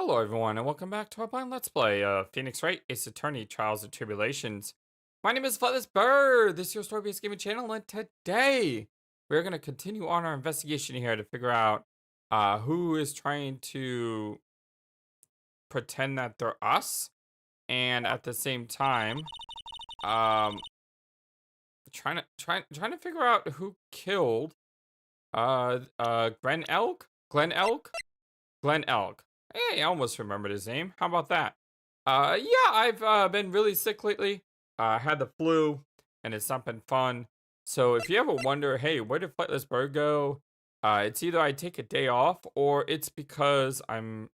Hello everyone and welcome back to our blind Let's Play Phoenix Wright, Ace Attorney, Trials and Tribulations. My name is FlightlessBird, this is your story-based gaming channel, and today we're going to continue on our investigation here to figure out who is trying to pretend that they're us, and at the same time, trying to figure out who killed Glen Elk? Hey, I almost remembered his name. How about that? Yeah, I've been really sick lately. Had the flu, and it's not been fun. So if you ever wonder, hey, where did Flightless Bird go? It's either I take a day off, or it's because I'm,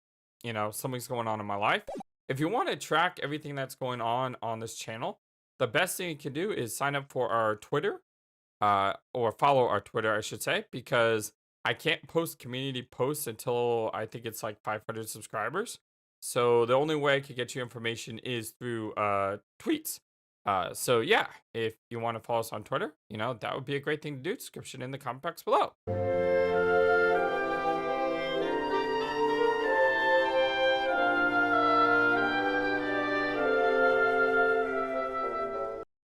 something's going on in my life. If you want to track everything that's going on this channel, the best thing you can do is sign up for our Twitter, or follow our Twitter, I should say, because I can't post community posts until I think it's like 500 subscribers. So the only way I could get you information is through tweets. So yeah, if you want to follow us on Twitter, that would be a great thing to do. Description in the comment box below.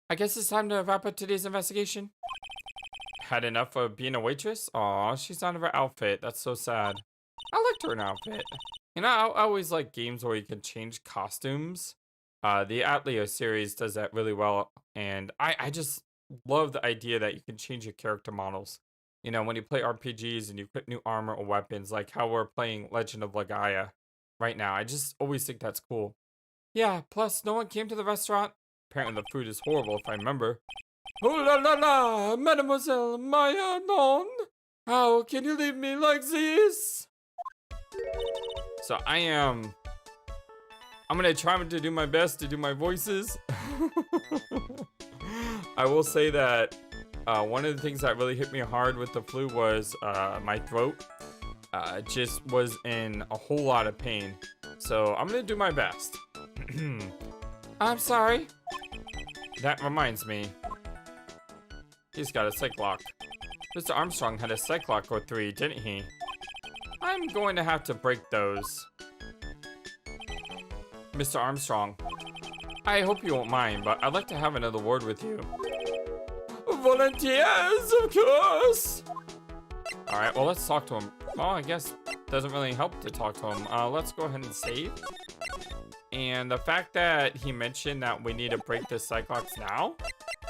I guess it's time to wrap up today's investigation. Had enough of being a waitress? Aw, she's out of her outfit. That's so sad. I liked her in outfit. I always like games where you can change costumes. The Atleo series does that really well. And I just love the idea that you can change your character models. When you play RPGs and you put new armor or weapons, like how we're playing Legend of Legaia right now. I just always think that's cool. Yeah, plus no one came to the restaurant. Apparently the food is horrible if I remember. Oh la la la, Mademoiselle Maya Non, how can you leave me like this? So I'm gonna try to do my best to do my voices. I will say that one of the things that really hit me hard with the flu was my throat just was in a whole lot of pain. So I'm gonna do my best. I'm sorry. That reminds me. He's got a psych lock. Mr. Armstrong had a psych lock or 3, didn't he? I'm going to have to break those. Mr. Armstrong, I hope you won't mind, but I'd like to have another word with you. Volunteers, of course! Alright, well, let's talk to him. Well, I guess it doesn't really help to talk to him. Let's go ahead and save. And the fact that he mentioned that we need to break the psych locks now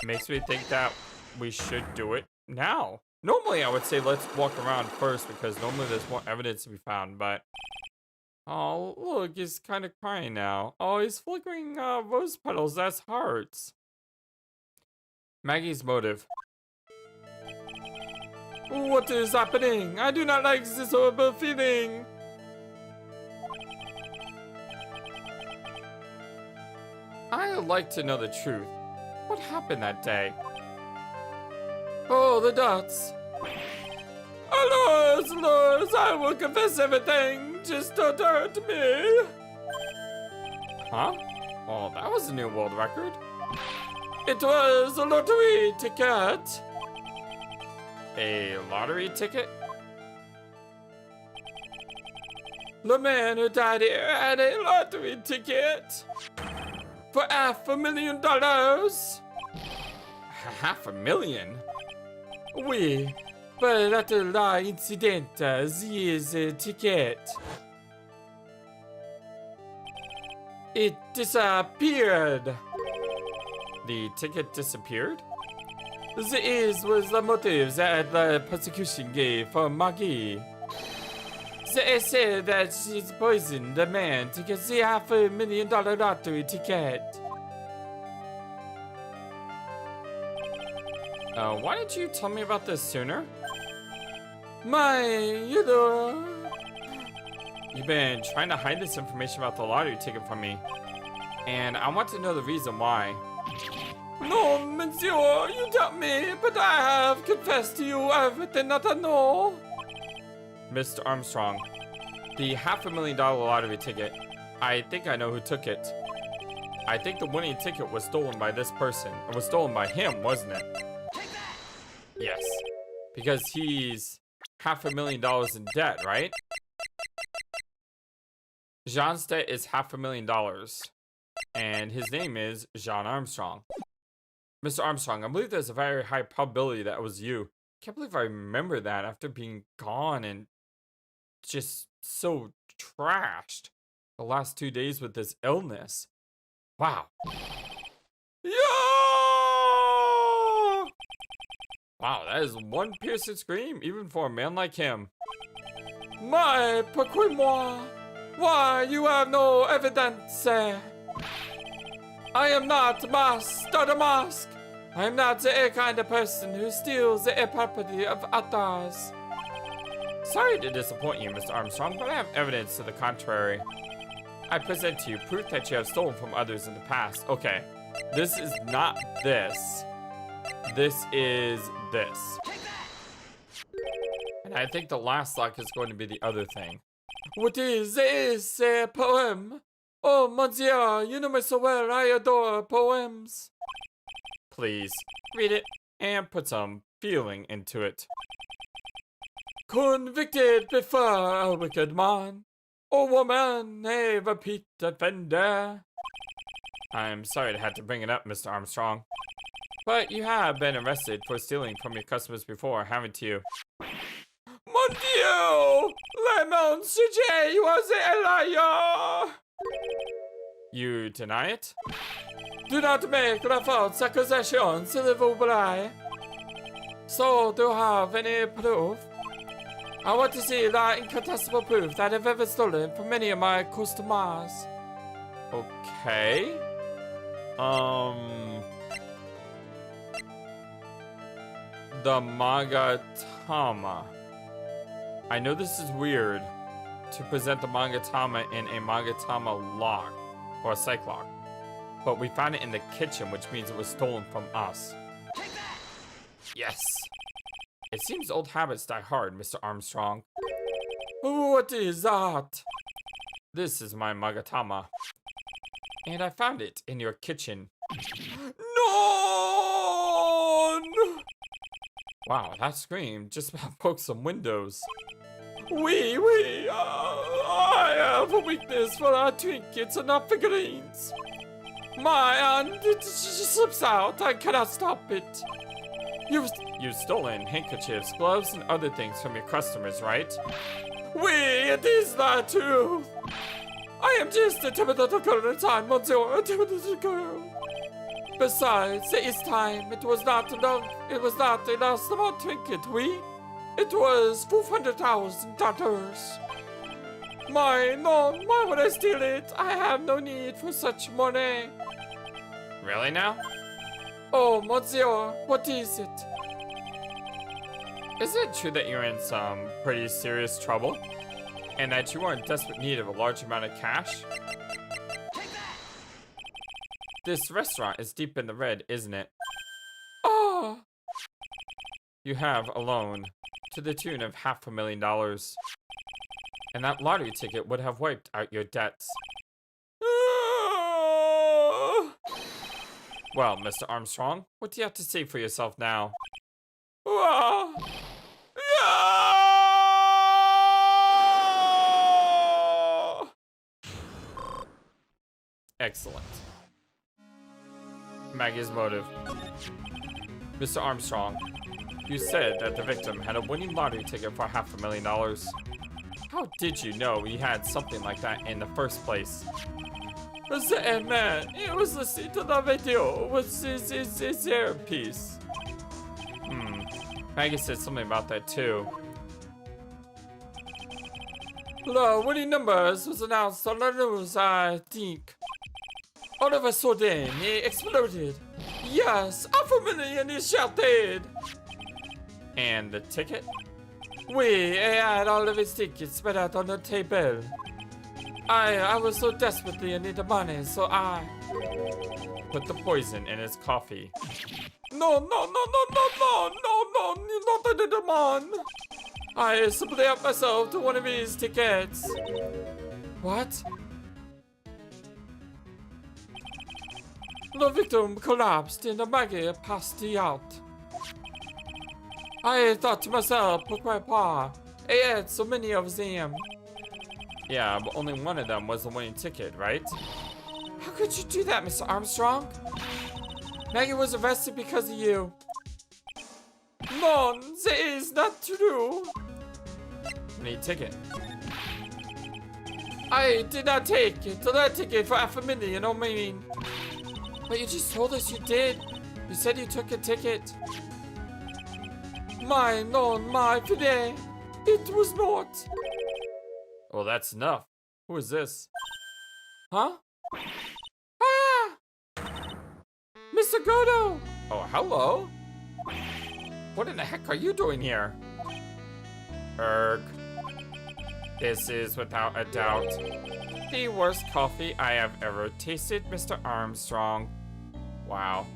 makes me think that we should do it now. Normally, I would say let's walk around first because normally there's more evidence to be found, but... Oh, look, he's kind of crying now. Oh, he's flickering rose petals. That's hearts. Maggie's motive. What is happening? I do not like this horrible feeling. I'd like to know the truth. What happened that day? Oh, the dots. Alas, I will confess everything. Just don't hurt me. Huh? Oh, that was a new world record. It was a lottery ticket. A lottery ticket? The man who died here had a lottery ticket. For $500,000. $500,000? Oui, but after la incident, the ticket. It disappeared. The ticket disappeared? This was the motive that the prosecution gave for Maggie. They said that she's poisoned the man to get the $500,000 lottery ticket. Why didn't you tell me about this sooner? You've been trying to hide this information about the lottery ticket from me. And I want to know the reason why. No, monsieur, you doubt me, but I have confessed to you everything that I know. Mr. Armstrong, the $500,000 lottery ticket. I think I know who took it. I think the winning ticket was stolen by this person. It was stolen by him, wasn't it? Yes, because he's $500,000 in debt, right? Jean's debt is $500,000. And his name is Jean Armstrong. Mr. Armstrong, I believe there's a very high probability that it was you. Can't believe I remember that after being gone and just so trashed the last 2 days with this illness. Wow. Yeah! Wow, that is one piercing scream, even for a man like him. My, pourquoi moi? Why, you have no evidence. I am not Master the Mask. I am not the kind of person who steals the property of others. Sorry to disappoint you, Mr. Armstrong, but I have evidence to the contrary. I present to you proof that you have stolen from others in the past. Okay, this is not this. This is this. And I think the last lock is going to be the other thing. What is this poem? Oh, monsieur, you know me so well, I adore poems. Please, read it and put some feeling into it. Convicted before a wicked man, or woman, a repeat offender. I'm sorry to have to bring it up, Mr. Armstrong, but you have been arrested for stealing from your customers before, haven't you? Mon Dieu! Le mensonge was a liar! You deny it? Do not make the false accusation, s'il vous plaît. So, do you have any proof? I want to see the incontestable proof that I've ever stolen from many of my customers. Okay. The Magatama. I know this is weird to present the Magatama in a Magatama lock or a psych lock, but we found it in the kitchen, which means it was stolen from us. Yes. It seems old habits die hard, Mr. Armstrong. What is that? This is my Magatama, and I found it in your kitchen. No! Wow, that scream just about broke some windows. I have a weakness for our trinkets and our figurines. My hand just slips out. I cannot stop it. You've stolen handkerchiefs, gloves, and other things from your customers, right? It is the truth. I am just a timid little girl in time, monsieur, a timid little girl. Besides, this time, it was not a lost amount trinket, It was $400,000. Why would I steal it? I have no need for such money. Really now? Oh, monsieur, what is it? Is it true that you're in some pretty serious trouble? And that you are in desperate need of a large amount of cash? This restaurant is deep in the red, isn't it? Oh! You have a loan to the tune of $500,000. And that lottery ticket would have wiped out your debts. Well, Mr. Armstrong, what do you have to say for yourself now? Excellent. Maggie's motive. Mr. Armstrong, you said that the victim had a winning lottery ticket for $500,000. How did you know he had something like that in the first place? The man, he was listening to the video with his earpiece. Maggie said something about that too. The winning numbers was announced on the news, I think. All of a sudden, it exploded. Yes, $500,000 is shouted. And the ticket? We had all of his tickets spread out on the table. I was so desperately in need of money, so I put the poison in his coffee. No, not the man. I simply helped myself to one of his tickets. What? The victim collapsed and Maggie passed out. I thought to myself, pourquoi pas? I had so many of them. Yeah, but only one of them was the winning ticket, right? How could you do that, Mr. Armstrong? Maggie was arrested because of you. No, that is not true. Winning ticket. I did not take the ticket for half a minute, you know what I mean? But you just told us you did. You said you took a ticket. My today. It was not. Well, that's enough. Who is this? Huh? Ah! Mr. Godo! Oh, hello. What in the heck are you doing here? Erg. This is without a doubt the worst coffee I have ever tasted, Mr. Armstrong. Wow.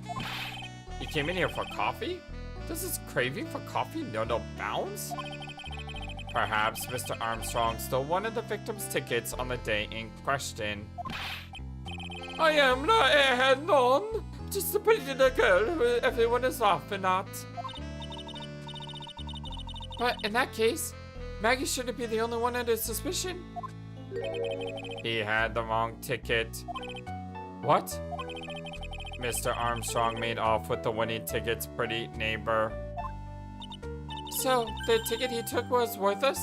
You came in here for coffee? Does this craving for coffee know no bounds? Perhaps Mr. Armstrong stole one of the victim's tickets on the day in question. I am not airhead none. Just a pretty little girl who everyone is laughing at. But in that case, Maggie shouldn't be the only one under suspicion. He had the wrong ticket. What? Mr. Armstrong made off with the winning ticket's pretty neighbor. So, the ticket he took was worthless?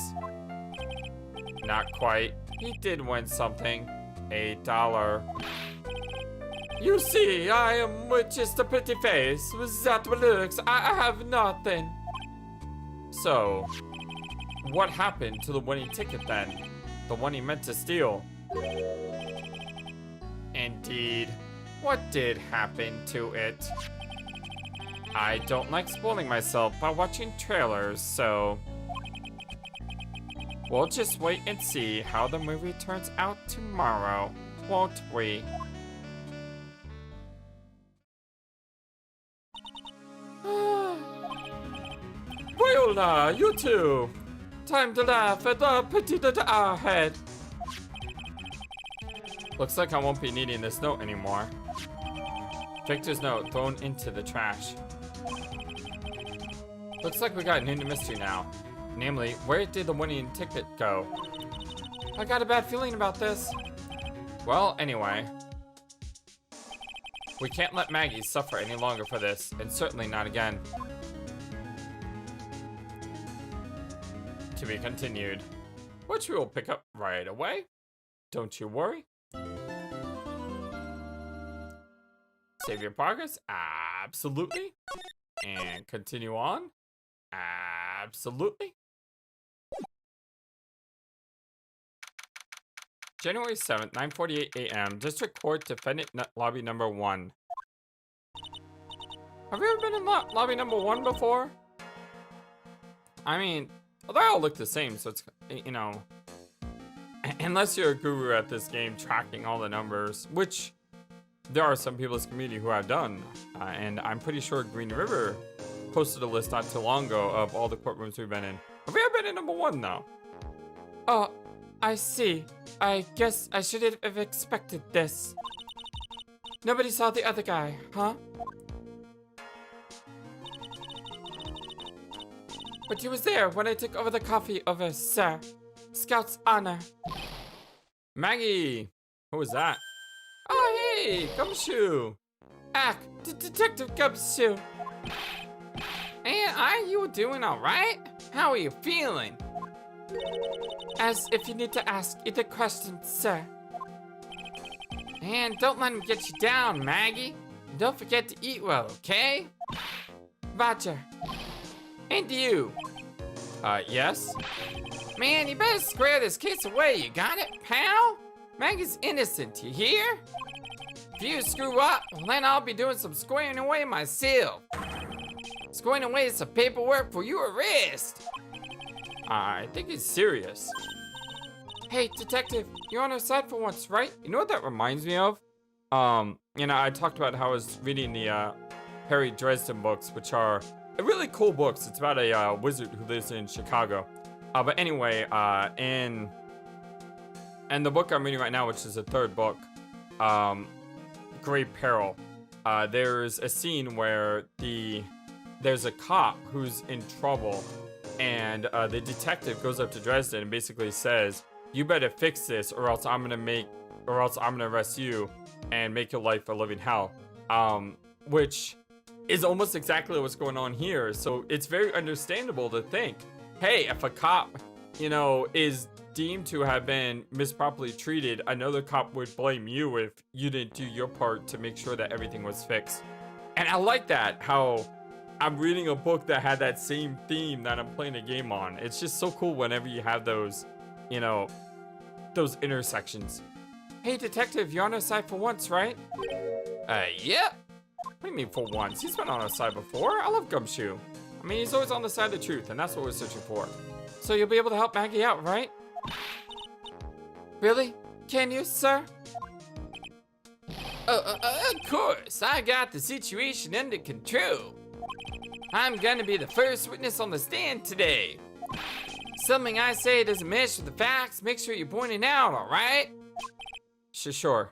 Not quite. He did win something. $8. You see, I am with just a pretty face. With that looks, I have nothing. So, what happened to the winning ticket then? The one he meant to steal? Indeed. What did happen to it? I don't like spoiling myself by watching trailers, so we'll just wait and see how the movie turns out tomorrow, won't we? Viola, you too! Time to laugh at the pretty little airhead. Looks like I won't be needing this note anymore. Victor's note thrown into the trash. Looks like we got a new mystery now. Namely, where did the winning ticket go? I got a bad feeling about this. Well, anyway. We can't let Maggie suffer any longer for this, and certainly not again. To be continued. Which we will pick up right away. Don't you worry. Save your progress? Absolutely. And continue on? Absolutely. January 7th, 9:48 a.m. District Court Defendant Lobby Number 1. Have you ever been in Lobby Number 1 before? I mean, well, they all look the same, so it's, you know, unless you're a guru at this game tracking all the numbers, which there are some people in this community who have done, and I'm pretty sure Green River posted a list not too long ago of all the courtrooms we've been in. Have we ever been in number 1 though? Oh, I see. I guess I should have expected this. Nobody saw the other guy, huh? But he was there when I took over the coffee over, sir. Scout's honor. Maggie! Who was that? Oh, hey! Gumshoe! Detective Gumshoe! Hey, are you doing alright? How are you feeling? As if you need to ask either question, sir. And don't let him get you down, Maggie. And don't forget to eat well, okay? Roger. And you. Yes? Man, you better square this case away, you got it, pal? Maggie's innocent, you hear? If you screw up, well, then I'll be doing some squaring away myself. Squaring away some paperwork for your arrest. I think he's serious. Hey, detective, you're on our side for once, right? You know what that reminds me of? You know, I talked about how I was reading the Harry Dresden books, which are really cool books. It's about a wizard who lives in Chicago. But anyway, in the book I'm reading right now, which is the 3rd book, Grave Peril, there's a scene where there's a cop who's in trouble, and the detective goes up to Dresden and basically says, you better fix this or else I'm gonna arrest you and make your life a living hell. Which is almost exactly what's going on here. So it's very understandable to think, hey, if a cop, you know, is deemed to have been misproperly treated, another cop would blame you if you didn't do your part to make sure that everything was fixed. And I like that, how I'm reading a book that had that same theme that I'm playing a game on. It's just so cool whenever you have those, you know, those intersections. Hey, detective, you're on our side for once, right? Yeah. What do you mean for once? He's been on our side before. I love Gumshoe. I mean, he's always on the side of the truth, and that's what we're searching for. So you'll be able to help Maggie out, right? Really? Can you, sir? Of course. I got the situation under control. I'm gonna be the first witness on the stand today. Something I say doesn't match with the facts, make sure you're pointing out, alright? Sure.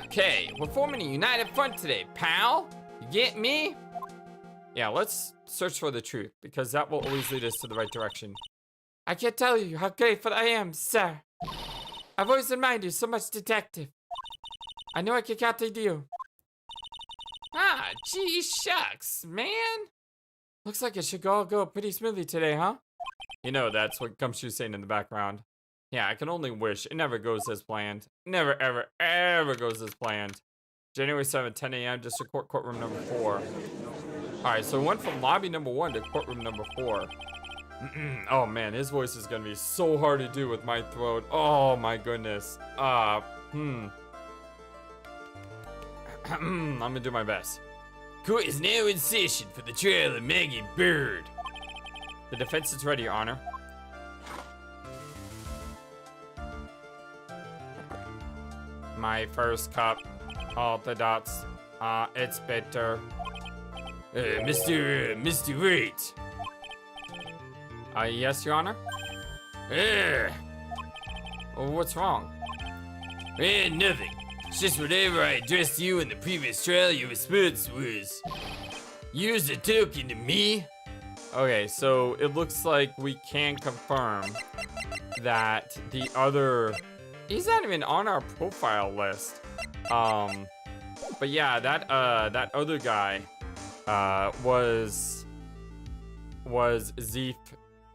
Okay, we're forming a united front today, pal. You get me? Yeah, let's search for the truth, because that will always lead us to the right direction. I can't tell you how grateful I am, sir. I've always admired you so much, detective. I know I can count on you. Ah, gee shucks, man. Looks like it should all go pretty smoothly today, huh? You know, that's what Gumshoe's saying in the background. Yeah, I can only wish. It never goes as planned. Never, ever, ever goes as planned. January 7th, 10 a.m., District Court, courtroom number 4. Alright, so we went from lobby number 1 to courtroom number 4. Oh man, his voice is gonna be so hard to do with my throat. Oh my goodness. I'm gonna do my best. Court is now in session for the trial of Maggie Bird. The defense is ready, Your Honor. My first cup, all the dots. It's bitter. Mr. Wright. Yes, Your Honor? What's wrong? Nothing. It's just whatever I addressed to you in the previous trial, your response was, use a token to me. Okay, so it looks like we can confirm that the other, he's not even on our profile list. But yeah, that other guy, was Zeef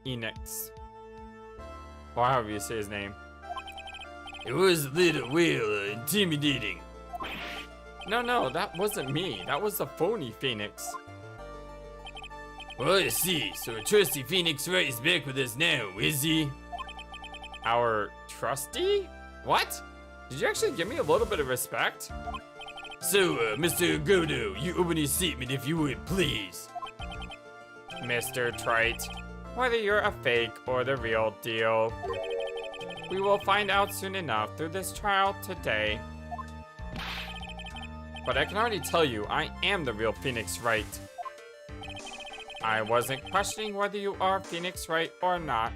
Enix. Or however you say his name. It was a little well intimidating. No, that wasn't me. That was the phony Phoenix. Well, I see. So a trusty Phoenix Wright is back with us now, is he? Our trusty? What? Did you actually give me a little bit of respect? So, Mr. Godo, you open your statement if you would, please. Mr. Trite, whether you're a fake or the real deal, we will find out soon enough through this trial today. But I can already tell you, I am the real Phoenix Wright. I wasn't questioning whether you are Phoenix Wright or not.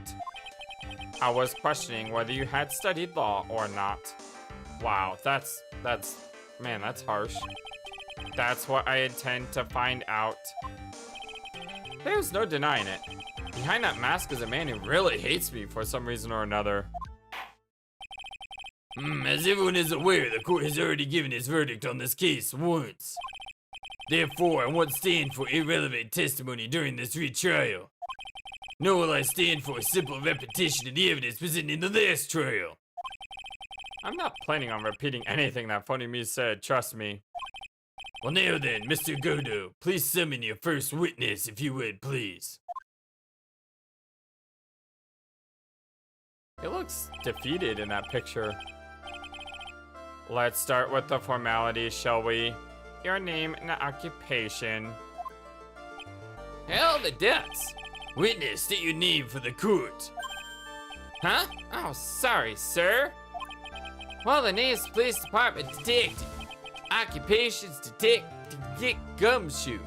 I was questioning whether you had studied law or not. Wow, that's harsh. That's what I intend to find out. There's no denying it. Behind that mask is a man who really hates me for some reason or another. As everyone is aware, the court has already given its verdict on this case once. Therefore, I won't stand for irrelevant testimony during this retrial. Nor will I stand for a simple repetition of the evidence presented in the last trial. I'm not planning on repeating anything that Funny Me said, trust me. Well now then, Mr. Godo, please summon your first witness if you would, please. He looks defeated in that picture. Let's start with the formalities, shall we? Your name and occupation. Hell the ducks! Witness, state your name for the court. Huh? Oh, sorry, sir. Well, the name's Police Department Detective. Occupation's Detective Gumshoe.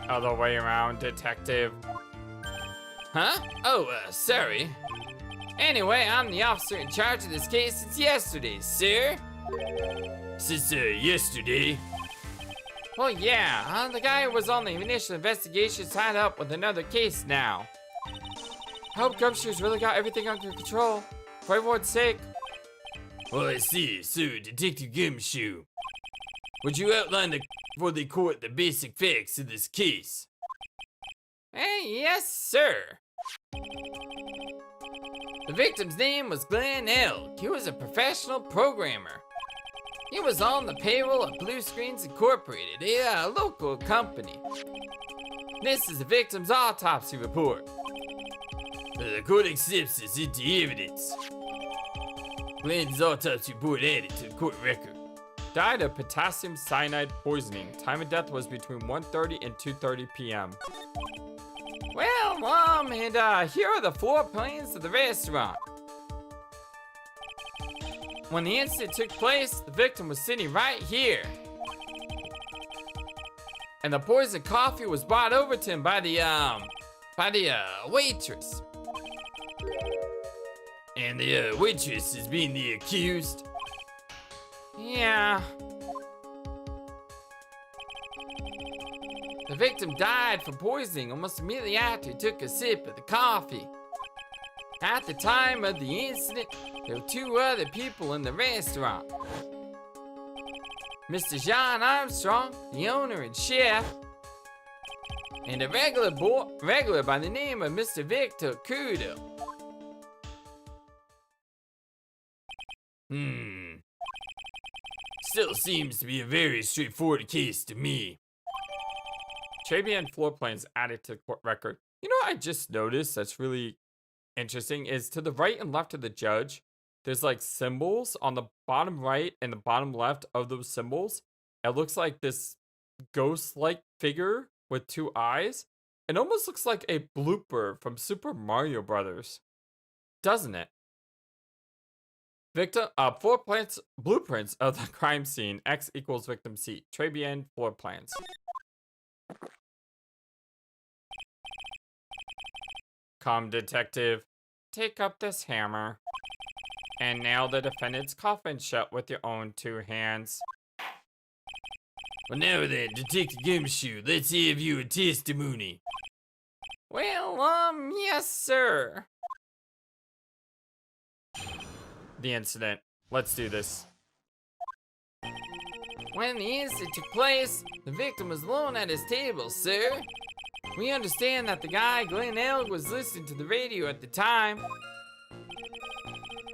Other way around, Detective. Huh? Oh, sorry. Anyway, I'm the officer in charge of this case since yesterday, sir. Since, yesterday? Well, yeah, the guy who was on the initial investigation signed up with another case now. I hope Gumshoe's really got everything under control. For everyone's sake. Oh, I see. So, Detective Gumshoe, would you outline for the court the basic facts of this case? Yes, sir. The victim's name was Glenn Elk. He was a professional programmer. He was on the payroll of Blue Screens Incorporated, a local company. This is the victim's autopsy report. The court accepts this into evidence. Glenn's autopsy report added to the court record. Died of potassium cyanide poisoning. Time of death was between 1:30 and 2:30 p.m. Well, Mom, and here are the floor plans of the restaurant. When the incident took place, the victim was sitting right here. And the poisoned coffee was brought over to him by the waitress. And the waitress is being the accused? Yeah. The victim died from poisoning almost immediately after he took a sip of the coffee. At the time of the incident, there were 2 other people in the restaurant. Mr. John Armstrong, the owner and chef, and a regular by the name of Mr. Victor Kudo. Still seems to be a very straightforward case to me. Tribune floor plans added to the court record. You know what I just noticed that's really interesting is to the right and left of the judge, there's like symbols on the bottom right and the bottom left of those symbols. It looks like this ghost-like figure with 2 eyes. It almost looks like a blooper from Super Mario Brothers, doesn't it? Victim, floor plans, blueprints of the crime scene. X equals victim C. Tribune floor plans. Come, detective. Take up this hammer and nail the defendant's coffin shut with your own 2 hands. Well, now then, Detective Gumshoe, let's have your testimony. Well, yes, sir. The incident. Let's do this. When the incident took place, the victim was alone at his table, sir. We understand that the guy, Glenn Elk, was listening to the radio at the time.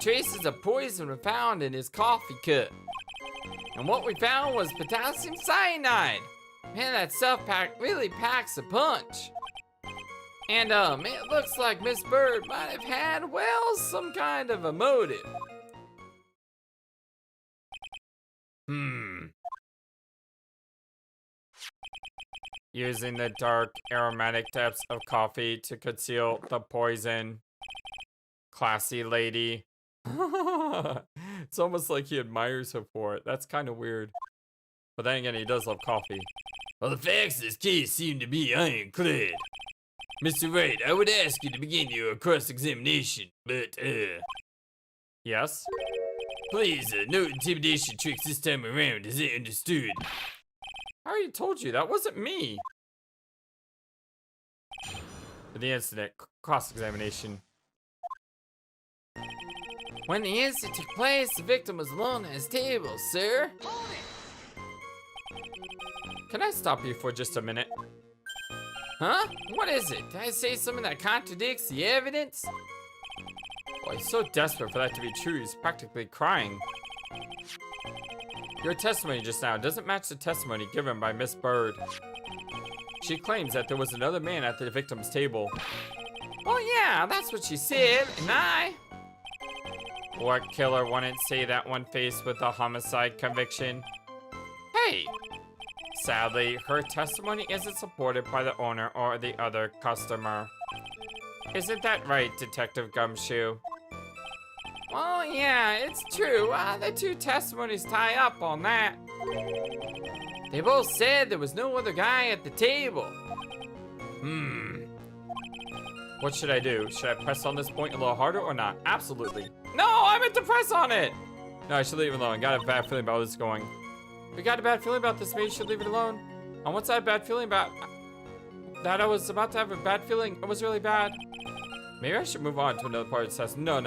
Traces of poison were found in his coffee cup. And what we found was potassium cyanide. Man, that stuff really packs a punch. And it looks like Miss Bird might have had, well, some kind of a motive. Using the dark aromatic depths of coffee to conceal the poison. Classy lady. It's almost like he admires her for it. That's kind of weird. But then again, he does love coffee. Well, the facts of this case seem to be ironclad. Mr. Wright, I would ask you to begin your cross-examination, but, Yes? please, no intimidation tricks this time around, is it understood? I already told you, that wasn't me. The incident, cross-examination. When the incident took place, the victim was alone at his table, sir. Can I stop you for just a minute? Huh? What is it? Did I say something that contradicts the evidence? Well, he's so desperate for that to be true, he's practically crying. Your testimony just now doesn't match the testimony given by Miss Bird. She claims that there was another man at the victim's table. Well, yeah, that's what she said, and I... What killer wouldn't say that when faced with a homicide conviction? Hey! Sadly, her testimony isn't supported by the owner or the other customer. Isn't that right, Detective Gumshoe? Well, yeah, it's true. The 2 testimonies tie up on that. They both said there was no other guy at the table. What should I do? Should I press on this point a little harder or not? Absolutely. No, I meant to press on it! No, I should leave it alone. I got a bad feeling about this going. We got a bad feeling about this. Maybe you should leave it alone. And once I had a bad feeling about that, I was about to have a bad feeling. It was really bad. Maybe I should move on to another part of the test. No.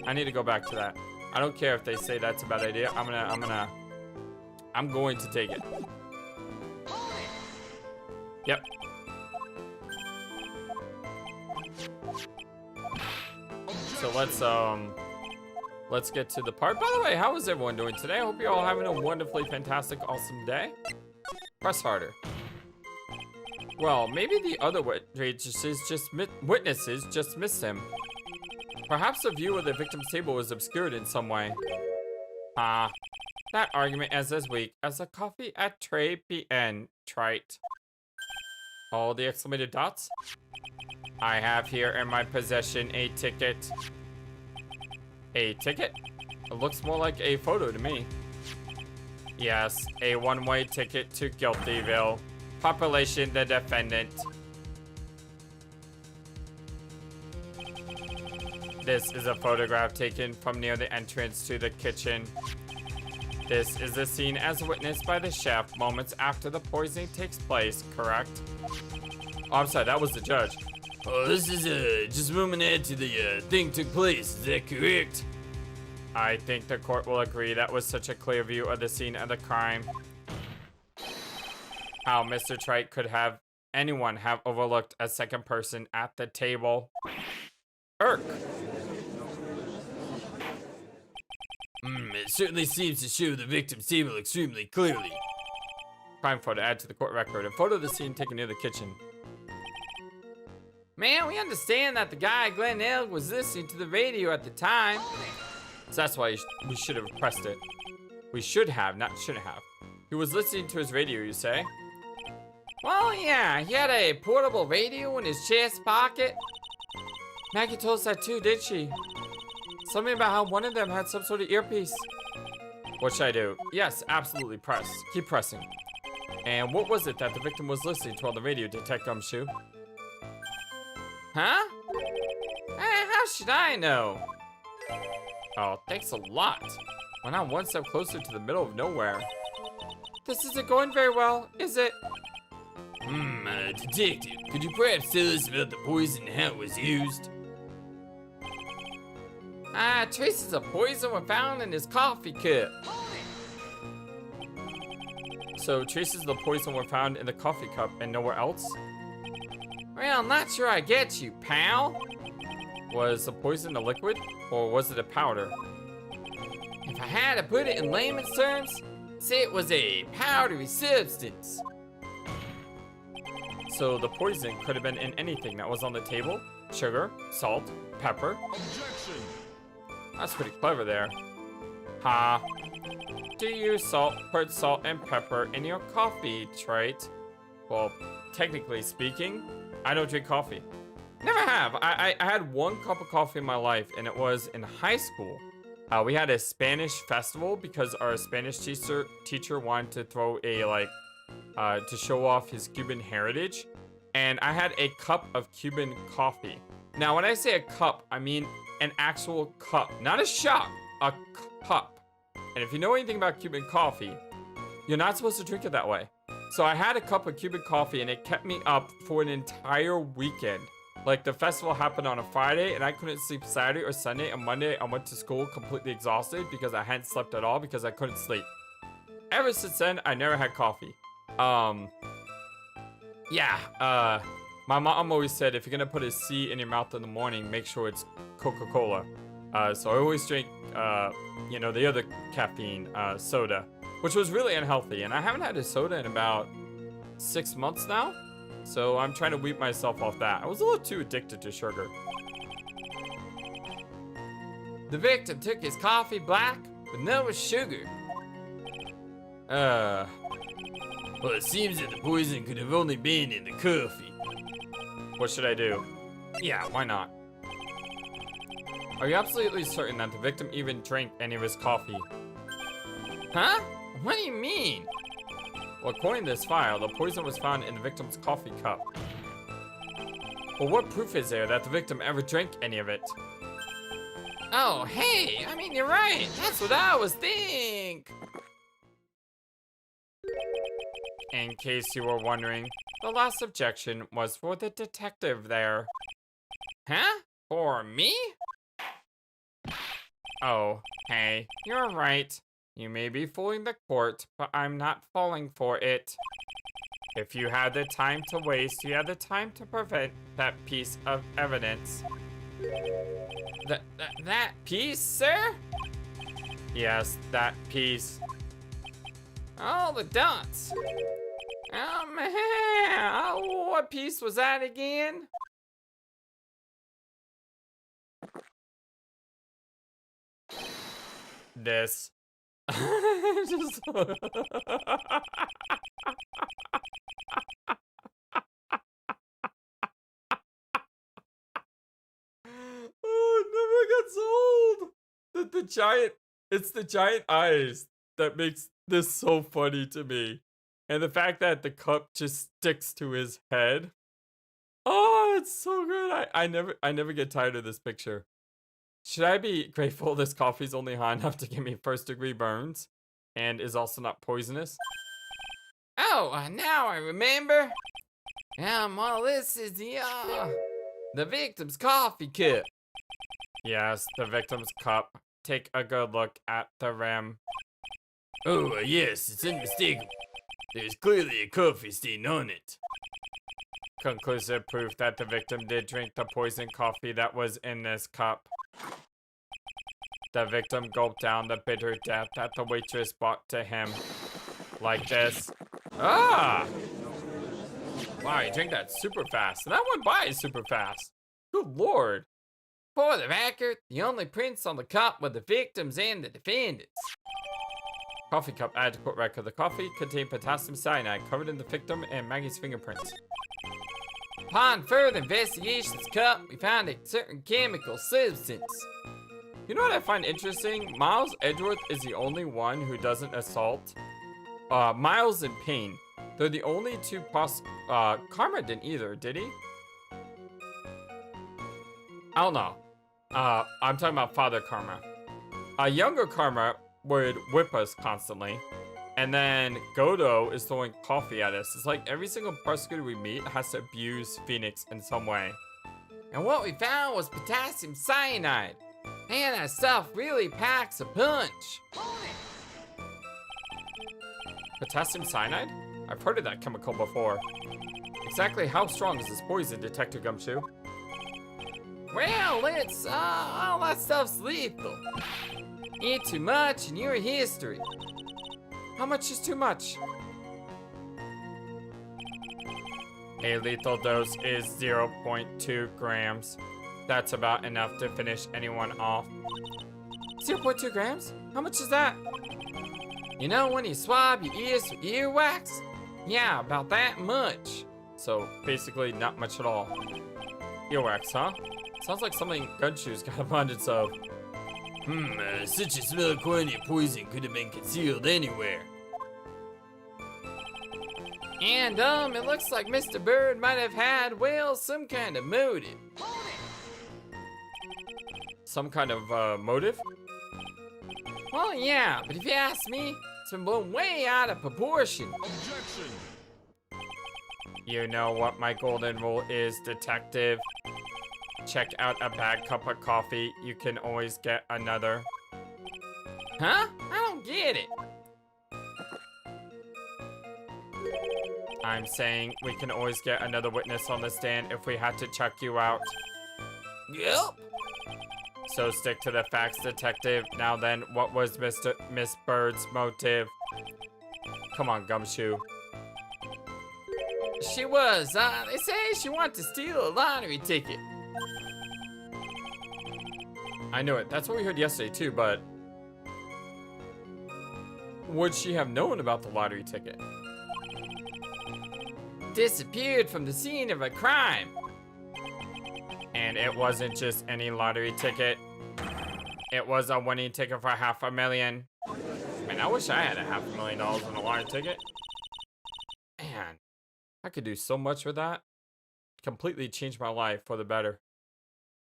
I need to go back to that. I don't care if they say that's a bad idea. I'm going to take it. Yep. So let's get to the part. By the way, how is everyone doing today? I hope you're all having a wonderfully fantastic, awesome day. Press harder. Well, maybe the other witnesses just missed him. Perhaps the view of the victim's table was obscured in some way. That argument is as weak as the coffee at Tribulations. Trite. All the exclamated dots. I have here in my possession a ticket. A ticket? It looks more like a photo to me. Yes, a one-way ticket to Guiltyville. Population, the defendant. This is a photograph taken from near the entrance to the kitchen. This is the scene as witnessed by the chef moments after the poisoning takes place, correct? Oh, I'm sorry, that was the judge. Oh, this is just a moment after the thing took place. Is that correct? I think the court will agree that was such a clear view of the scene of the crime. How Mr. Trite could have anyone have overlooked a second person at the table? Irk. It certainly seems to show the victim's table extremely clearly. Crime photo add to the court record. A photo of the scene taken near the kitchen. Man, we understand that the guy, Glenn Elg, was listening to the radio at the time. So that's why we should have pressed it. We should have, not shouldn't have. He was listening to his radio, you say? Well, yeah, he had a portable radio in his chest pocket. Maggie told us that too, did she? Something about how one of them had some sort of earpiece. What should I do? Yes, absolutely, press. Keep pressing. And what was it that the victim was listening to on the radio, Detective Gumshoe? Huh? How should I know? Oh, thanks a lot. We're now one step closer to the middle of nowhere. This isn't going very well, is it? Detective, could you perhaps tell us about the poison and how it was used? Traces of poison were found in his coffee cup. So, traces of the poison were found in the coffee cup and nowhere else? Well, I'm not sure I get you, pal. Was the poison a liquid, or was it a powder? If I had to put it in layman's terms, say it was a powdery substance. So the poison could have been in anything that was on the table. Sugar, salt, pepper. Objection! That's pretty clever there. Ha. Do you put salt and pepper in your coffee, Trite? Well, technically speaking, I don't drink coffee. Never have. I had one cup of coffee in my life, and it was in high school. We had a Spanish festival because our Spanish teacher wanted to throw a to show off his Cuban heritage, and I had a cup of Cuban coffee. Now, when I say a cup, I mean an actual cup, not a shot, a cup. And if you know anything about Cuban coffee, you're not supposed to drink it that way. So I had a cup of Cuban coffee, and it kept me up for an entire weekend. Like, the festival happened on a Friday, and I couldn't sleep Saturday or Sunday, and Monday I went to school completely exhausted because I hadn't slept at all because I couldn't sleep. Ever since then, I never had coffee. My mom always said, if you're gonna put a C in your mouth in the morning, make sure it's Coca-Cola. So I always drink, the other caffeine, soda, which was really unhealthy. And I haven't had a soda in about 6 months now. So I'm trying to wean myself off that. I was a little too addicted to sugar. The victim took his coffee black with no sugar. Well, it seems that the poison could have only been in the coffee. What should I do? Yeah, why not? Are you absolutely certain that the victim even drank any of his coffee? Huh? What do you mean? Well, according to this file, the poison was found in the victim's coffee cup. Well, what proof is there that the victim ever drank any of it? Oh, hey, I mean, you're right. That's what I was thinking. In case you were wondering, the last objection was for the detective there. Huh? For me? Oh, hey, you're right. You may be fooling the court, but I'm not falling for it. If you had the time to waste, you had the time to prevent that piece of evidence. That piece, sir? Yes, that piece. Oh, the dots. Oh, man. Oh, what piece was that again? This. Just... Oh, it never gets old. It's the giant eyes that makes this so funny to me. And the fact that the cup just sticks to his head. Oh, it's so good. I never get tired of this picture. Should I be grateful this coffee's only hot enough to give me first-degree burns and is also not poisonous? Oh, now I remember. Well, this is the victim's coffee cup. Yes, the victim's cup. Take a good look at the rim. Oh, yes, it's unmistakable. There's clearly a coffee stain on it. Conclusive proof that the victim did drink the poisoned coffee that was in this cup. The victim gulped down the bitter death that the waitress brought to him. Like this. Ah! Wow, you drank that super fast. And that went by super fast. Good lord. For the record, the only prints on the cup were the victims and the defendants. Coffee cup. Adequate record. The coffee contained potassium cyanide covered in the victim and Maggie's fingerprints. Upon further investigation of the cup, we found a certain chemical substance. You know what I find interesting? Miles Edgeworth is the only one who doesn't assault. Miles and Payne. They're the only two Karma didn't either, did he? I don't know. I'm talking about Father Karma. Younger Karma would whip us constantly. And then Godo is throwing coffee at us. It's like every single prosecutor we meet has to abuse Phoenix in some way. And what we found was potassium cyanide. Man, that stuff really packs a punch. Potassium cyanide? I've heard of that chemical before. Exactly how strong is this poison, Detective Gumshoe? Well, it's, all that stuff's lethal. Eat too much and you're history. How much is too much? A lethal dose is 0.2 grams. That's about enough to finish anyone off. 0.2 grams? How much is that? You know when you swab your ears with earwax? Yeah, about that much. So basically not much at all. Earwax, huh? Sounds like something Gunshoe's got abundance of. Such a small quantity of poison could have been concealed anywhere. And, it looks like Mr. Bird might have had, well, some kind of motive. Some kind of, motive? Well, yeah, but if you ask me, it's been blown way out of proportion. Objection! You know what my golden rule is, detective. Check out a bad cup of coffee, you can always get another. Huh? I don't get it. I'm saying we can always get another witness on the stand if we had to check you out. Yep. So stick to the facts, detective. Now then, what was Miss Bird's motive? Come on, Gumshoe. She was, they say she wanted to steal a lottery ticket. I know it. That's what we heard yesterday too, but would she have known about the lottery ticket? Disappeared from the scene of a crime. And it wasn't just any lottery ticket. It was a winning ticket for $500,000. Man, I wish I had $500,000 on a lottery ticket. Man, I could do so much with that. Completely change my life for the better.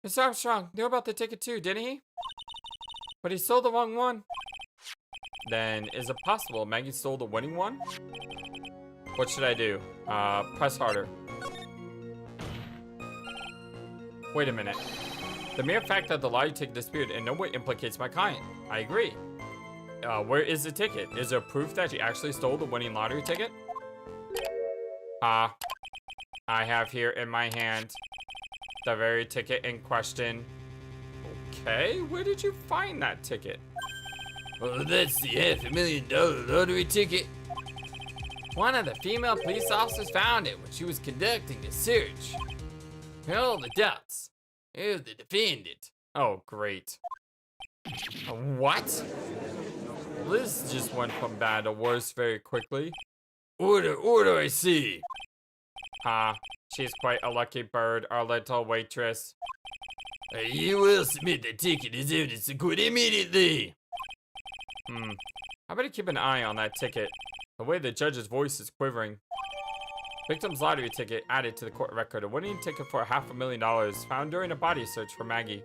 Mr. Armstrong knew about the ticket too, didn't he? But he sold the wrong one. Then, is it possible Maggie stole the winning one? What should I do? Press harder. Wait a minute. The mere fact that the lottery ticket disappeared in no way implicates my client. I agree. Where is the ticket? Is there proof that she actually stole the winning lottery ticket? I have here in my hand the very ticket in question. Okay, where did you find that ticket? Well, that's the $500,000 lottery ticket. One of the female police officers found it when she was conducting a search. All the dots. Oh, the defendant. Oh, great. What? This just went from bad to worse very quickly. Order, I see. She's quite a lucky bird, our little waitress. You will submit the ticket as evidence to court immediately. I better keep an eye on that ticket. The way the judge's voice is quivering. Victim's lottery ticket added to the court record. A winning ticket for $500,000 found during a body search for Maggie.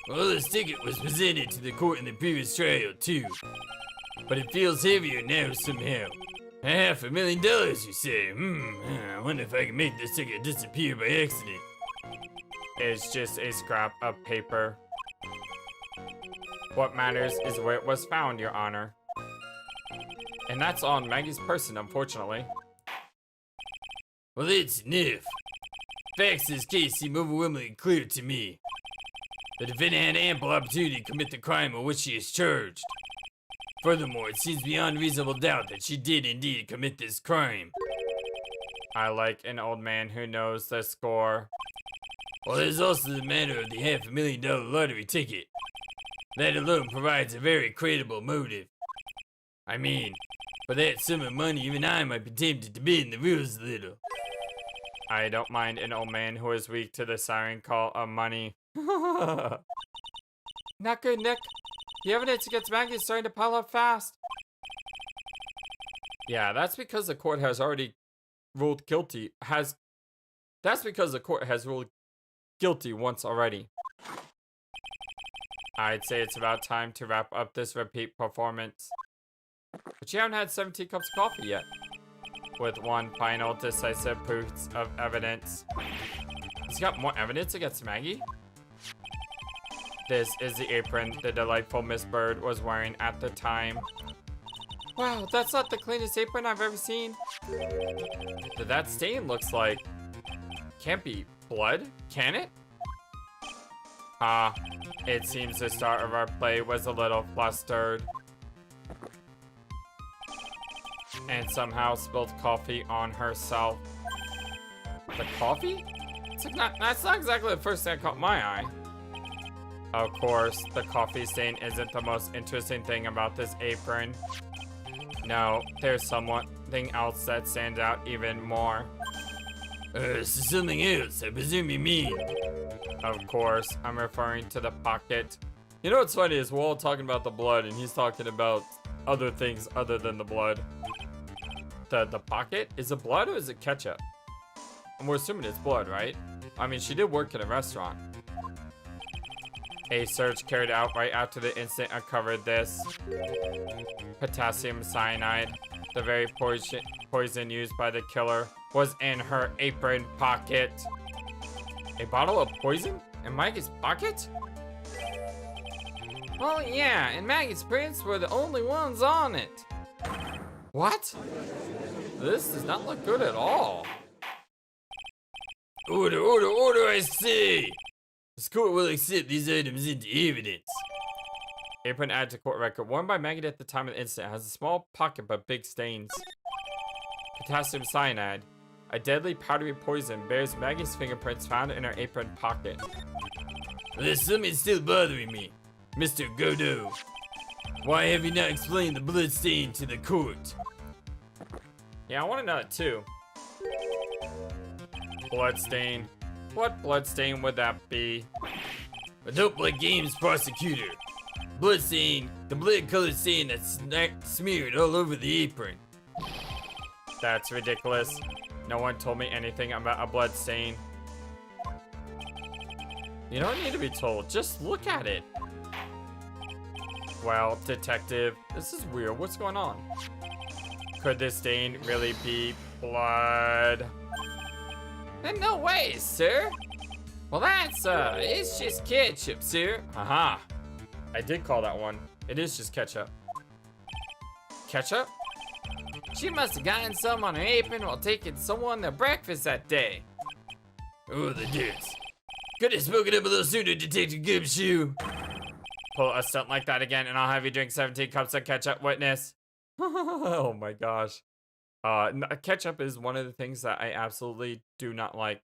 Well, this ticket was presented to the court in the previous trial, too. But it feels heavier now somehow. $500,000, you say? I wonder if I can make this ticket disappear by accident. It's just a scrap of paper. What matters is where it was found, Your Honor. And that's on Maggie's person, unfortunately. Well, that's enough. Facts in this case seem overwhelmingly clear to me. The defendant had ample opportunity to commit the crime of which she is charged. Furthermore, it seems beyond reasonable doubt that she did indeed commit this crime. I like an old man who knows the score. Well, there's also the matter of the $500,000 lottery ticket. That alone provides a very credible motive. I mean, for that sum of money, even I might be tempted to bend the rules a little. I don't mind an old man who is weak to the siren call of money. Not good, Nick. The evidence against Maggie is starting to pile up fast. Yeah, that's because the court has already ruled guilty. That's because the court has ruled guilty once already. I'd say it's about time to wrap up this repeat performance. But you haven't had 17 cups of coffee yet. With one final decisive piece of evidence. He's got more evidence against Maggie? This is the apron the delightful Miss Bird was wearing at the time. Wow, that's not the cleanest apron I've ever seen. That stain looks like... Can't be blood, can it? It seems the start of our play was a little flustered. And somehow spilled coffee on herself. The coffee? That's not exactly the first thing that caught my eye. Of course, the coffee stain isn't the most interesting thing about this apron. No, there's something else that stands out even more. Something else, I presume you mean. Of course, I'm referring to the pocket. You know what's funny is we're all talking about the blood and he's talking about other things other than the blood. The pocket? Is it blood or is it ketchup? And we're assuming it's blood, right? I mean, she did work in a restaurant. A search carried out right after the incident uncovered this. Potassium cyanide, the very poison used by the killer, was in her apron pocket. A bottle of poison? In Maggie's pocket? Well, yeah, and Maggie's prints were the only ones on it. What? This does not look good at all. Order, I say! This court will accept these items into evidence. Apron added to court record. Worn by Maggie at the time of the incident. Has a small pocket but big stains. Potassium cyanide. A deadly powdery poison bears Maggie's fingerprints found in her apron pocket. There's something still bothering me. Mr. Godot. Why have you not explained the blood stain to the court? Yeah, I want to know that too. Bloodstain. What bloodstain would that be? A dope like games prosecutor. Bloodstain, the blood colored stain that's smeared all over the apron. That's ridiculous. No one told me anything about a blood stain. You don't need to be told, just look at it. Well, detective, this is weird. What's going on? Could this stain really be blood? In no way, sir. Well, it's just ketchup, sir. Haha. I did call that one. It is just ketchup. Ketchup? She must have gotten some on her apron while taking someone their breakfast that day. Oh, the dirt. Could have spoken up a little sooner, Detective Gumshoe. Pull a stunt like that again, and I'll have you drink 17 cups of ketchup, witness. Oh my gosh. Ketchup is one of the things that I absolutely do not like.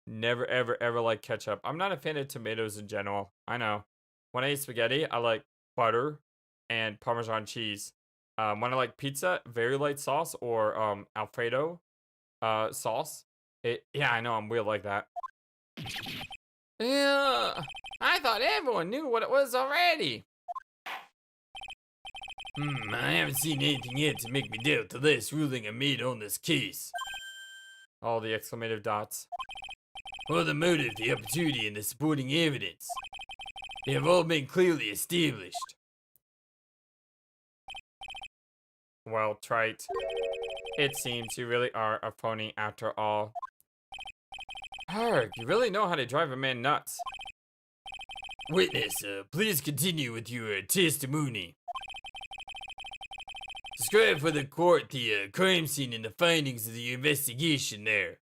Never, ever, ever like ketchup. I'm not a fan of tomatoes in general. I know. When I eat spaghetti, I like butter and Parmesan cheese. When I like pizza, very light sauce or Alfredo sauce. Yeah, I know I'm weird like that. Yeah, I thought everyone knew what it was already. I haven't seen anything yet to make me doubt the last ruling I made on this case. All the exclamative dots. Or the motive, the opportunity, and the supporting evidence. They have all been clearly established. Well, trite. It seems you really are a phony after all. Arg, you really know how to drive a man nuts. Witness, please continue with your testimony. Describe for the court the crime scene and the findings of the investigation there.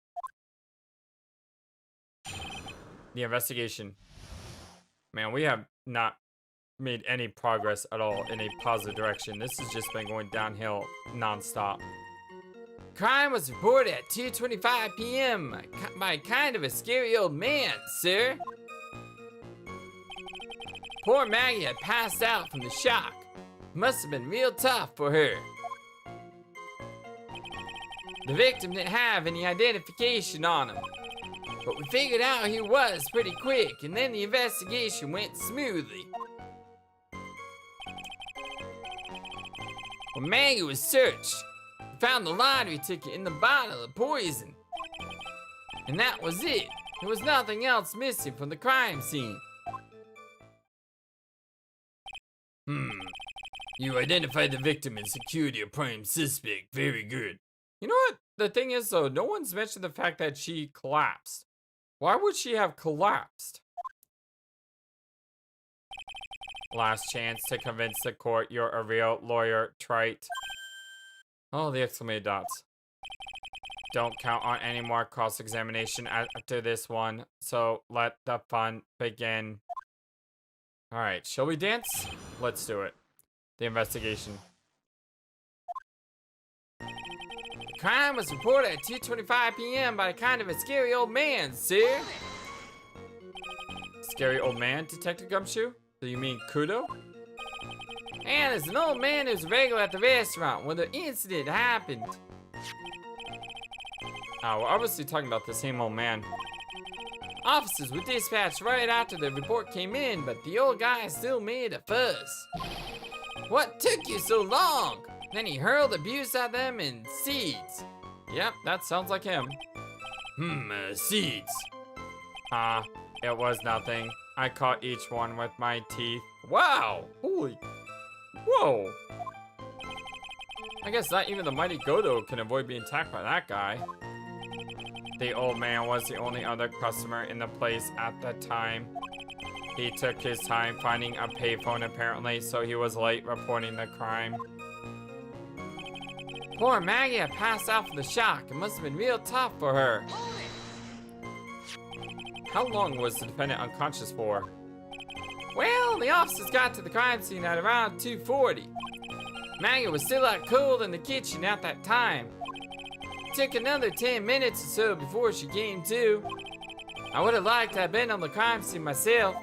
The investigation. Man, we have not made any progress at all in a positive direction. This has just been going downhill nonstop. Crime was reported at 2:25 p.m. by kind of a scary old man, sir. Poor Maggie had passed out from the shock. Must have been real tough for her. The victim didn't have any identification on him, but we figured out who he was pretty quick, and then the investigation went smoothly. When Maggie was searched, we found the lottery ticket in the bottle of poison. And that was it. There was nothing else missing from the crime scene. You identified the victim and secured your prime suspect. Very good. You know what? The thing is, though, no one's mentioned the fact that she collapsed. Why would she have collapsed? Last chance to convince the court you're a real lawyer, trite. Oh, the exclamated dots. Don't count on any more cross-examination after this one, so let the fun begin. Alright, shall we dance? Let's do it. The investigation. The crime was reported at 2:25 p.m. by kind of a scary old man, sir. Scary old man, Detective Gumshoe? Do you mean Kudo? And there's an old man who's regular at the restaurant when the incident happened. Oh, we're obviously talking about the same old man. Officers were dispatched right after the report came in, but the old guy still made a fuss. What took you so long? Then he hurled abuse at them and seeds. Yep, that sounds like him. Seeds. It was nothing. I caught each one with my teeth. Wow! Holy... Whoa! I guess not even the mighty Godo can avoid being attacked by that guy. The old man was the only other customer in the place at the time. He took his time finding a payphone apparently, so he was late reporting the crime. Poor Maggie had passed out from the shock. It must have been real tough for her. How long was the defendant unconscious for? Well, the officers got to the crime scene at around 2:40. Maggie was still out cold in the kitchen at that time. It took another 10 minutes or so before she came to. I would have liked to have been on the crime scene myself.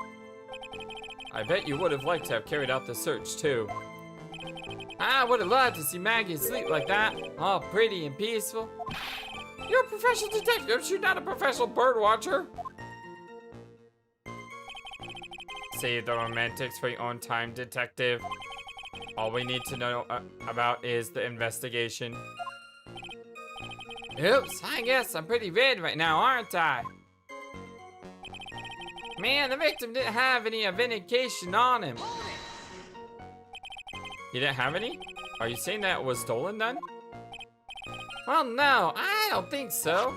I bet you would have liked to have carried out the search too. I would have loved to see Maggie asleep like that, all pretty and peaceful. You're a professional detective, you're not a professional bird watcher. Save the romantics for your own time, detective. All we need to know about is the investigation. Oops, I guess I'm pretty red right now, aren't I? Man, the victim didn't have any authentication on him. He didn't have any? Are you saying that it was stolen then? Well, no, I don't think so.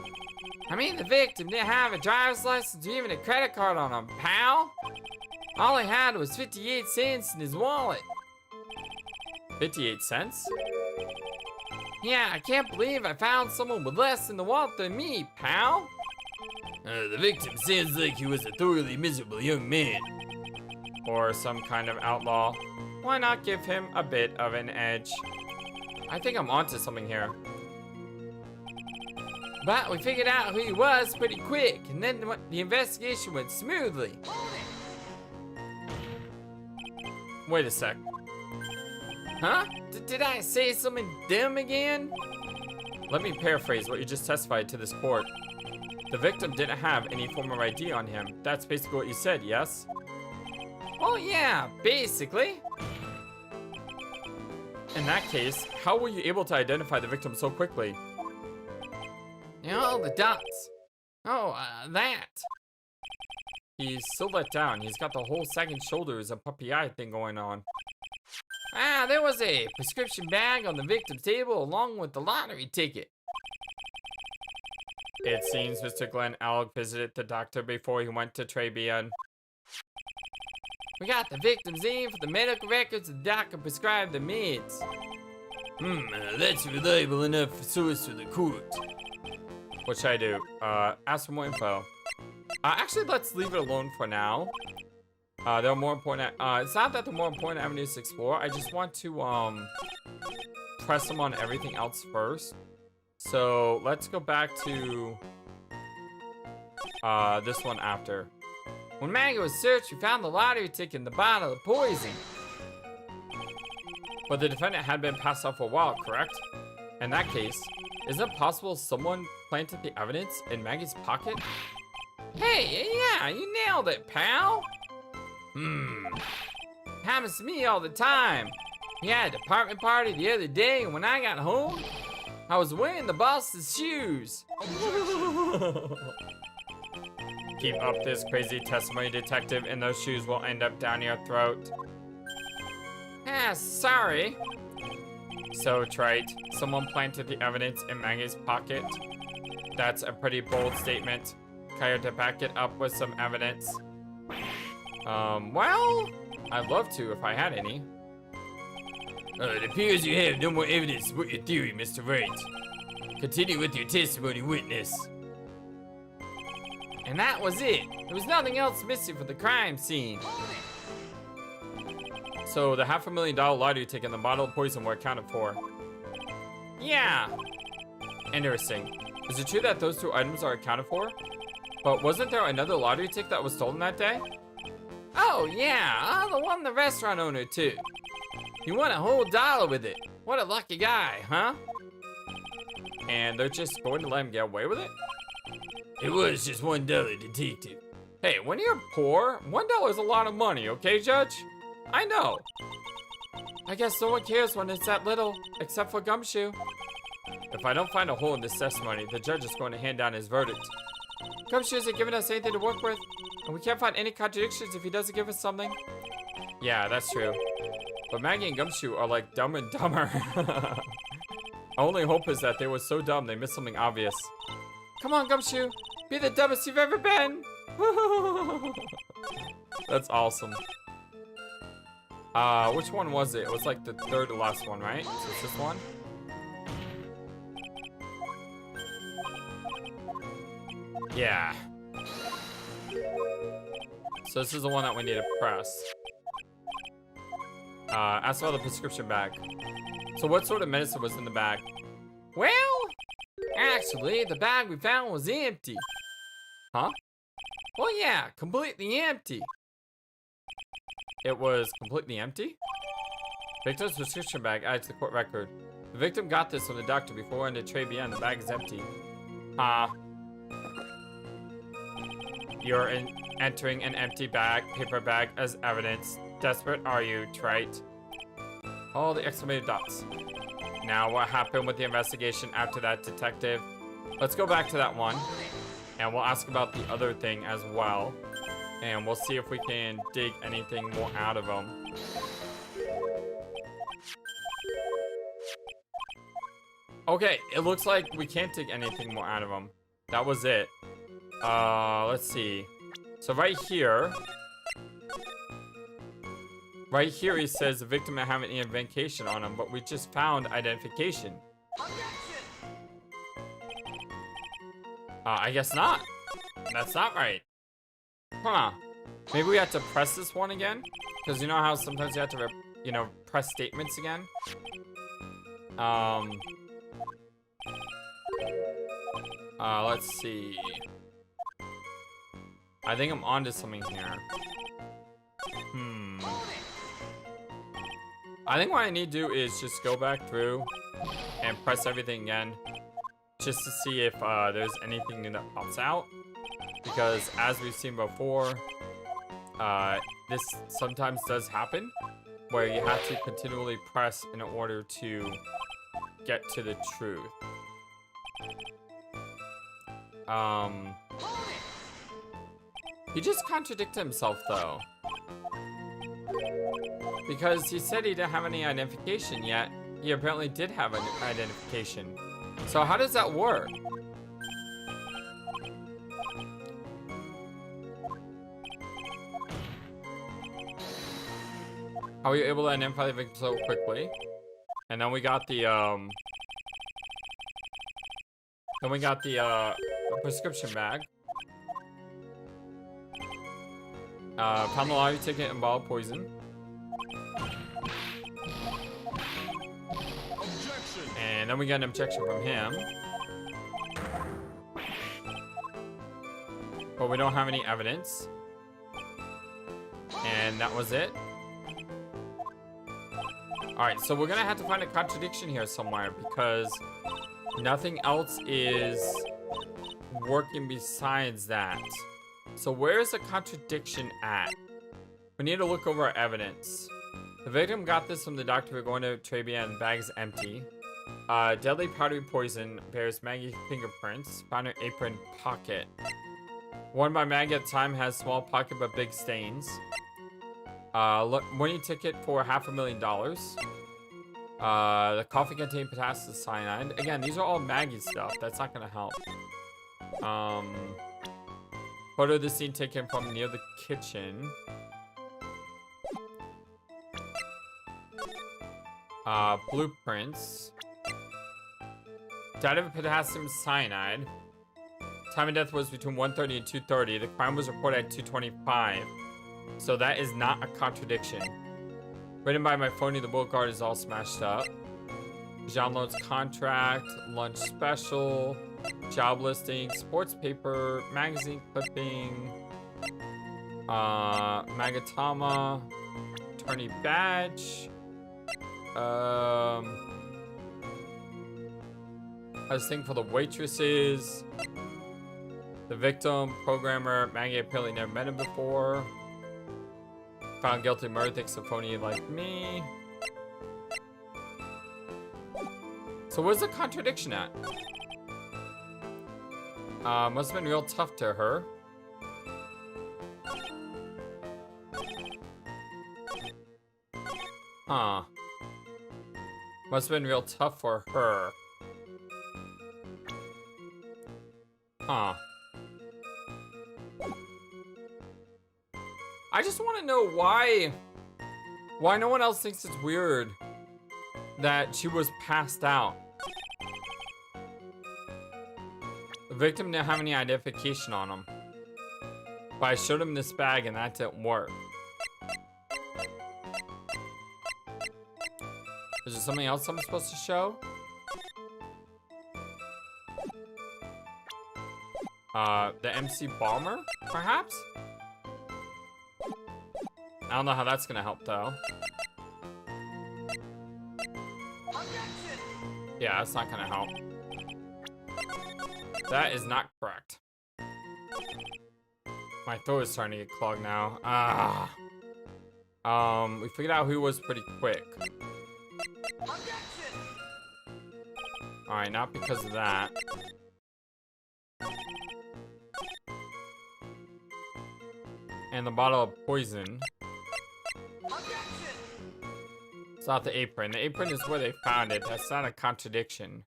I mean, the victim didn't have a driver's license or even a credit card on him, pal. All he had was 58 cents in his wallet. 58 cents? Yeah, I can't believe I found someone with less in the wallet than me, pal. The victim sounds like he was a thoroughly miserable young man. Or some kind of outlaw. Why not give him a bit of an edge? I think I'm onto something here. But we figured out who he was pretty quick, and then the investigation went smoothly. Wait a sec. Huh? Did I say something dumb again? Let me paraphrase what you just testified to this court. The victim didn't have any form of ID on him. That's basically what you said, yes? Oh yeah, basically. In that case, how were you able to identify the victim so quickly? You know, the dots. Oh, that. He's so let down. He's got the whole sagging shoulders and puppy eye thing going on. Ah, there was a prescription bag on the victim's table along with the lottery ticket. It seems Mr. Glenn Alec visited the doctor before he went to Tribulations. We got the victim's name for the medical records and the doctor prescribed the meds. That's a reliable enough source for the court. What should I do? Ask for more info. Actually, let's leave it alone for now. There are more important, it's not that there are more important avenues to explore. I just want to, press them on everything else first. So, let's go back to, this one after. When Maggie was searched, we found the lottery ticket in the bottle of poison. But the defendant had been passed out for a while, correct? In that case, is it possible someone planted the evidence in Maggie's pocket? Hey, yeah, you nailed it, pal. Happens to me all the time. We had a department party the other day, and when I got home, I was wearing the boss's shoes. Keep up this crazy testimony, detective, and those shoes will end up down your throat. Ah, sorry. So, Trite, someone planted the evidence in Maggie's pocket. That's a pretty bold statement. Care to back it up with some evidence? Well, I'd love to if I had any. It appears you have no more evidence to support your theory, Mr. Wright. Continue with your testimony, witness. And that was it. There was nothing else missing from the crime scene. So the $500,000 lottery ticket and the bottle of poison were accounted for. Yeah. Interesting. Is it true that those two items are accounted for? But wasn't there another lottery ticket that was stolen that day? Oh yeah, the one the restaurant owner took. He won a whole dollar with it. What a lucky guy, huh? And they're just going to let him get away with it? It was just $1, detective. Hey, when you're poor, $1 is a lot of money, okay, Judge? I know. I guess no one cares when it's that little, except for Gumshoe. If I don't find a hole in this testimony, the judge is going to hand down his verdict. Gumshoe isn't giving us anything to work with, and we can't find any contradictions if he doesn't give us something. Yeah, that's true. But Maggie and Gumshoe are like Dumb and Dumber. Our only hope is that they were so dumb they missed something obvious. Come on, Gumshoe. Be the dumbest you've ever been. That's awesome. Which one was it? It was like the third to last one, right? So it's this one? Yeah. So this is the one that we need to press. Ask about the prescription bag. So what sort of medicine was in the bag? Well, actually, the bag we found was empty. Huh? Well, yeah, completely empty. It was completely empty? Victim's prescription bag added to the court record. The victim got this from the doctor before and the tray beyond. The bag is empty. You're entering an empty paper bag as evidence. Desperate are you, Trite? All the exclamated dots. Now, what happened with the investigation after that, detective? Let's go back to that one. And we'll ask about the other thing as well. And we'll see if we can dig anything more out of them. Okay, it looks like we can't dig anything more out of them. That was it. Let's see. So right here he says the victim didn't have any identification on him, but we just found identification. I guess not. That's not right. Huh. Maybe we have to press this one again? Because you know how sometimes you have to, press statements again? Let's see. I think I'm onto something here. I think what I need to do is just go back through and press everything again. Just to see if there's anything new that pops out. Because as we've seen before, this sometimes does happen. Where you have to continually press in order to get to the truth. He just contradicted himself though. Because he said he didn't have any identification yet. He apparently did have an identification. So how does that work? How are you able to identify the victim so quickly? And then we got the prescription bag. Found the lottery ticket and bottle of poison. And then we got an objection from him. But we don't have any evidence. And that was it. Alright, so we're gonna have to find a contradiction here somewhere because nothing else is working besides that. So where is the contradiction at? We need to look over our evidence. The victim got this from the doctor for going to Tribia and the bag is empty. Deadly powdery poison bears Maggie's fingerprints. Found her apron pocket. Worn by Maggie at the time has small pocket but big stains. Winning ticket for $500,000. The coffee contained potassium cyanide. Again, these are all Maggie stuff. That's not gonna help. Photo of the scene taken from near the kitchen. Blueprints. Died of potassium cyanide. Time of death was between 1:30 and 2:30. The crime was reported at 2:25. So that is not a contradiction. Written by my phony, the bullet guard is all smashed up. John Loan's contract, lunch special, job listing, sports paper, magazine clipping, Magatama, attorney badge, this thing for the waitresses, the victim, programmer, Maggie apparently never met him before. Found guilty of murder, thinks a phony like me. So where's the contradiction at? Must have been real tough to her. Huh. Must have been real tough for her. Huh. I just want to know why no one else thinks it's weird that she was passed out. The victim didn't have any identification on him. But I showed him this bag and that didn't work. Is there something else I'm supposed to show? The MC Bomber, perhaps? I don't know how that's gonna help though. Yeah, that's not gonna help. That is not correct. My throat is starting to get clogged now. We figured out who was pretty quick. Alright, not because of that. And the bottle of poison. It's not the apron. The apron is where they found it. That's not a contradiction.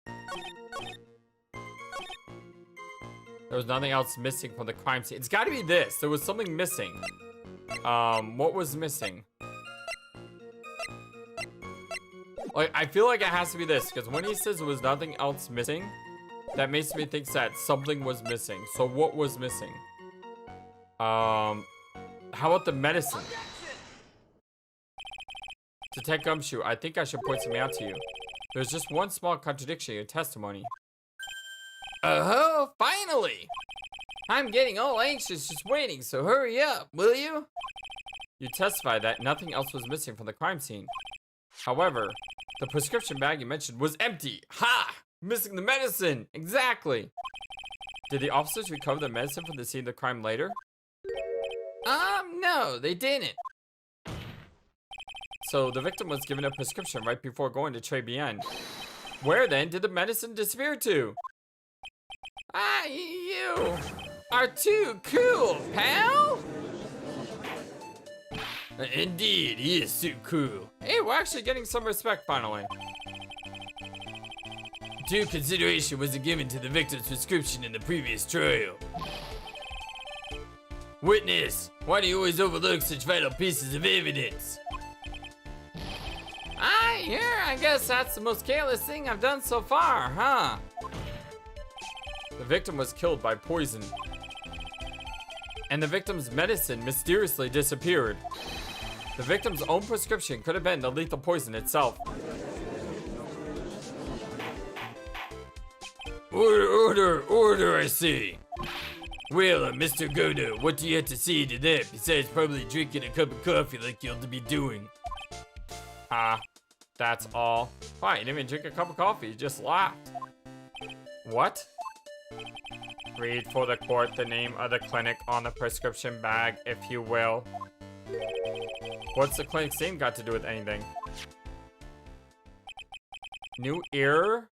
There was nothing else missing from the crime scene. It's got to be this. There was something missing. What was missing? Like, I feel like it has to be this, because when he says there was nothing else missing, that makes me think that something was missing. So what was missing? How about the medicine? Detective Gumshoe, I think I should point something out to you. There's just one small contradiction in your testimony. Oh, finally! I'm getting all anxious just waiting, so hurry up, will you? You testified that nothing else was missing from the crime scene. However, the prescription bag you mentioned was empty. Ha! Missing the medicine! Exactly! Did the officers recover the medicine from the scene of the crime later? No, they didn't. So the victim was given a prescription right before going to Tribulations. Where then did the medicine disappear to? You are too cool, pal! Indeed, he is too cool. Hey, we're actually getting some respect finally. Due consideration wasn't given to the victim's prescription in the previous trial. Witness, why do you always overlook such vital pieces of evidence? I guess that's the most careless thing I've done so far, huh? The victim was killed by poison. And the victim's medicine mysteriously disappeared. The victim's own prescription could have been the lethal poison itself. Order, I say. Well, Mr. Godo, what do you have to say to that besides probably drinking a cup of coffee like you ought to be doing? That's all. Why, you didn't even drink a cup of coffee, you just laughed. What? Read for the court the name of the clinic on the prescription bag, if you will. What's the clinic's name got to do with anything? New ear?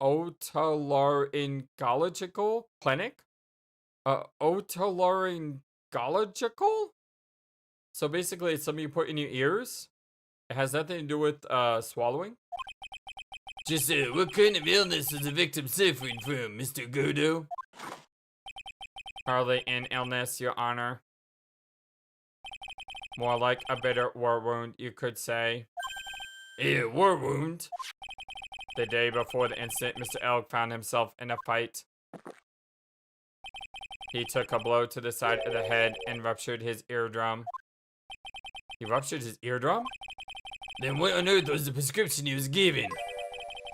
Otolaryngological clinic? Otolaryngological? So basically it's something you put in your ears? It has nothing to do with swallowing? Just what kind of illness was the victim suffering from, Mr. Godo? Hardly an illness, Your Honor. More like a bitter war wound, you could say. A war wound? The day before the incident, Mr. Elk found himself in a fight. He took a blow to the side of the head and ruptured his eardrum. He ruptured his eardrum? Then what on earth was the prescription he was given?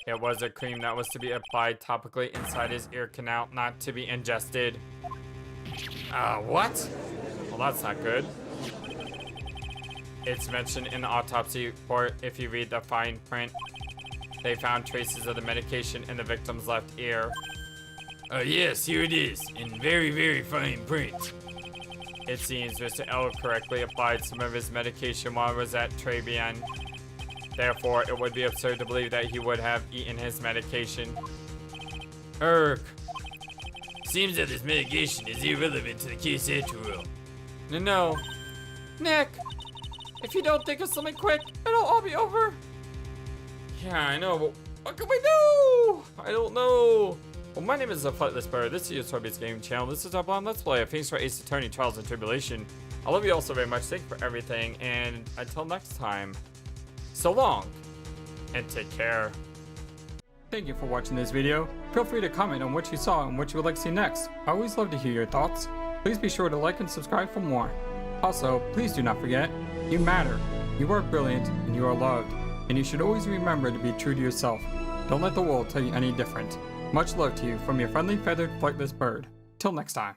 It was a cream that was to be applied topically inside his ear canal, not to be ingested. What? Well, that's not good. It's mentioned in the autopsy report if you read the fine print. They found traces of the medication in the victim's left ear. Yes, here it is, in very, very fine print. It seems Mr. L correctly applied some of his medication while he was at Tribulations. Therefore, it would be absurd to believe that he would have eaten his medication. Seems that this medication is irrelevant to the case after all. No. Nick, if you don't think of something quick, it'll all be over. Yeah, I know, but what can we do? I don't know. Well, my name is FlightlessBird. This is your Toby's Game Channel. This is our blind Let's Play of Phoenix Wright Ace Attorney Trials and Tribulation. I love you all so very much. Thank you for everything. And until next time, so long and take care. Thank you for watching this video. Feel free to comment on what you saw and what you would like to see next. I always love to hear your thoughts. Please be sure to like and subscribe for more. Also, please do not forget, you matter. You are brilliant and you are loved. And you should always remember to be true to yourself. Don't let the world tell you any different. Much love to you from your friendly feathered flightless bird. Till next time.